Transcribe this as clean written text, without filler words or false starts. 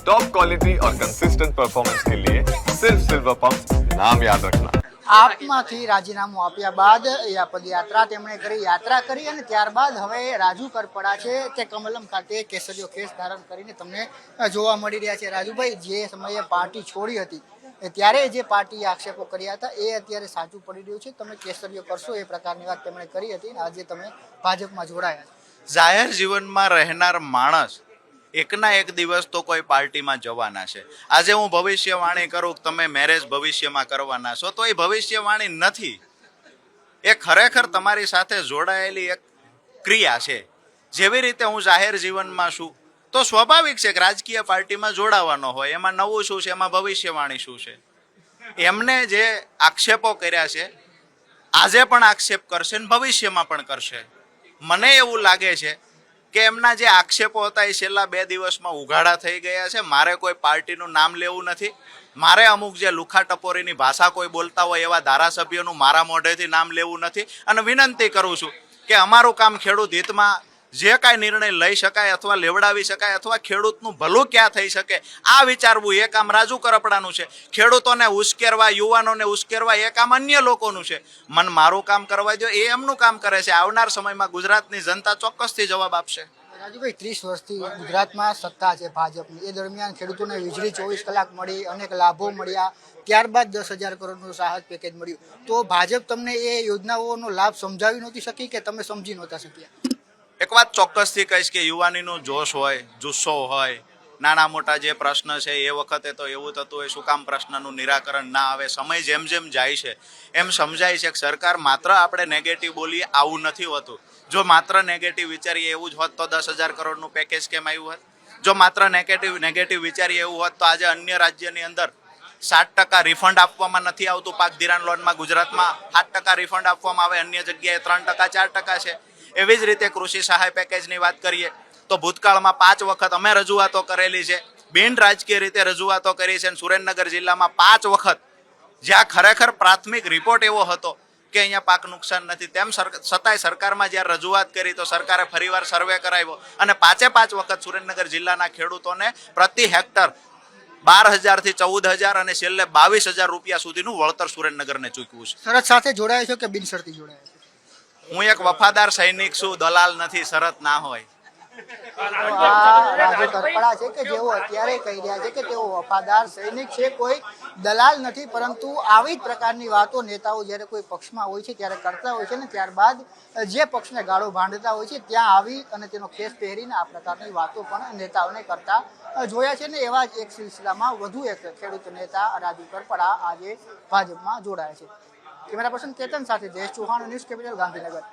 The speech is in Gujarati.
टॉप क्वालिटी और कंसिस्टेंट परफॉर्मेंस के लिए सिर्फ सिल्वर पंप नाम याद रखना। આપમાંથી રાજીનામું આપ્યા બાદ એ પદયાત્રા તેમણે કરી, યાત્રા કરી અને ત્યારબાદ હવે રાજુ કરપડા છે તે કમલમ ખાતે કેસરીયો ખેસ ધારણ કરીને તમને જોવા મળી રહ્યા છે. રાજુભાઈ, જે સમયે પાર્ટી છોડી હતી ત્યારે જે પાર્ટીએ આક્ષેપો કર્યા હતા એ અત્યારે સાચું પડી રહ્યું છે? તમે કેસરીયો કરશો એ પ્રકારની વાત તેમણે કરી હતી અને આજે તમે ભાજપમાં જોડાયા છો. જાહેર જીવનમાં રહેનાર માણસ એકના એક દિવસ તો કોઈ પાર્ટીમાં જવાના છે. આજે હું ભવિષ્યવાણી કરું કે તમે મેરેજ ભવિષ્યમાં કરવાના છો, તો એ ભવિષ્યવાણી નથી, એ ખરેખર તમારી સાથે જોડાયેલી એક ક્રિયા છે. જેવી રીતે હું જાહેર જીવનમાં છું તો સ્વાભાવિક છે કે રાજકીય પાર્ટીમાં જોડાવાનો હોય, એમાં નવું શું છે, એમાં ભવિષ્યવાણી શું છે. એમને જે આક્ષેપો કર્યા છે આજે પણ આક્ષેપ કરશે ને ભવિષ્યમાં પણ કરશે. મને એવું લાગે છે કે એમના જે આક્ષેપો હતા એ છેલ્લા 2 દિવસમાં ઉઘાડા થઈ ગયા છે. મારે કોઈ પાર્ટીનું નામ લેવું નથી, મારે અમુક જે લુખા ટપોરીની ભાષા કોઈ બોલતા હોય એવા ધારાસભ્યોનું મારા મોઢેથી નામ લેવું નથી. અને વિનંતી કરું છું કે અમારું કામ ખેડૂત હિતમાં જે કાંઈ નિર્ણય લઈ શકાય અથવા લેવડાવી શકાય અથવા ખેડૂતનું ભલું ક્યાં થઈ શકે આ વિચારવું એ કામ રાજુ કરપડાનું છે. ખેડૂતોને ઉશ્કેરવા, યુવાનોને ઉશ્કેરવા એ કામ અન્ય લોકોનું છે. મારું કામ કરવા દો, એ એમનું કામ કરે છે. આવનાર સમયમાં ગુજરાતની જનતા ચોક્કસથી જવાબ આપશે. રાજુભાઈ, 30 વર્ષથી ગુજરાતમાં સત્તા છે ભાજપની, એ દરમિયાન ખેડૂતોને વીજળી 24 કલાક મળી, અનેક લાભો મળ્યા, ત્યારબાદ 10,000 કરોડનું રાહત પેકેજ મળ્યું. તો ભાજપ તમને એ યોજનાઓનો લાભ સમજાવી નહોતી શકી કે તમે સમજી નહોતા શક્યા? એક વાત ચોક્કસથી કહીશ કે યુવાનીનું જોશ હોય, જુસ્સો હોય, નાના મોટા જે પ્રશ્ન છે એ વખતે તો એવું થતું હોય શું કામ પ્રશ્નનું નિરાકરણ ના આવે. સમય જેમ જેમ જાય છે એમ સમજાય છે કે સરકાર માત્ર આપણે નેગેટિવ બોલીએ આવું નથી હોતું. જો માત્ર નેગેટિવ વિચારીએ એવું જ હોત તો 10,000 કરોડનું પેકેજ કેમ આવ્યું હોત? જો માત્ર નેગેટિવ વિચારીએ એવું હોત તો આજે અન્ય રાજ્યની અંદર 7% રિફંડ આપવામાં નથી આવતું. પાક ધિરાણ લોનમાં ગુજરાતમાં 7% રિફંડ આપવામાં આવે, અન્ય જગ્યાએ 3% 4% છે. એવી જ રીતે કૃષિ સહાય પેકેજની વાત કરીએ તો ભૂતકાળમાં 5 વખત અમે રજૂઆતો કરેલી છે, બિન રાજકીય રીતે રજૂઆતો કરી છે. સુરેન્દ્રનગર જિલ્લામાં 5 વખત જ્યાં ખરેખર પ્રાથમિક રિપોર્ટ એવો હતો કે અહીંયા પાક નુકસાન નથી, તેમ છતાંય સરકારમાં જ્યારે રજૂઆત કરી તો સરકારે ફરીવાર સર્વે કરાવ્યો અને 5 વખત સુરેન્દ્રનગર જિલ્લાના ખેડૂતોને પ્રતિ હેક્ટર 12,000 થી 14,000 અને છેલ્લે 22,000 રૂપિયા સુધીનું વળતર સુરેન્દ્રનગરને ચૂકવ્યું છે. શરત સાથે જોડાયા છો કે બિનશરતી જોડાયા છો? હું એક વફાદાર સૈનિક છું, દલાલ નથી, શરત ના હોય. આ રાજુ કરપડા છે કે જેઓ અત્યારે કહી રહ્યા છે કે તેઓ વફાદાર સૈનિક છે, કોઈ દલાલ નથી. પરંતુ આવી જ પ્રકારની વાતો નેતાઓ જ્યારે કોઈ પક્ષમાં હોય છે ત્યારે કરતા હોય છે ને ત્યારબાદ જે પક્ષને ગાળો ભાંડતા હોય છે ત્યાં આવી અને તેનો ખેસ પહેરીને આ પ્રકારની વાતો પણ નેતાઓને કરતા જોયા છે. ને એવા જ એક સિલસિલામાં વધુ એક ખેડૂત નેતા રાજુ કરપડા આજે ભાજપમાં જોડાયા છે. કેમેરા પર્સન કેતન સાથે જયેશ ચૌહાણ, ન્યૂઝ કેપિટલ, ગાંધીનગર.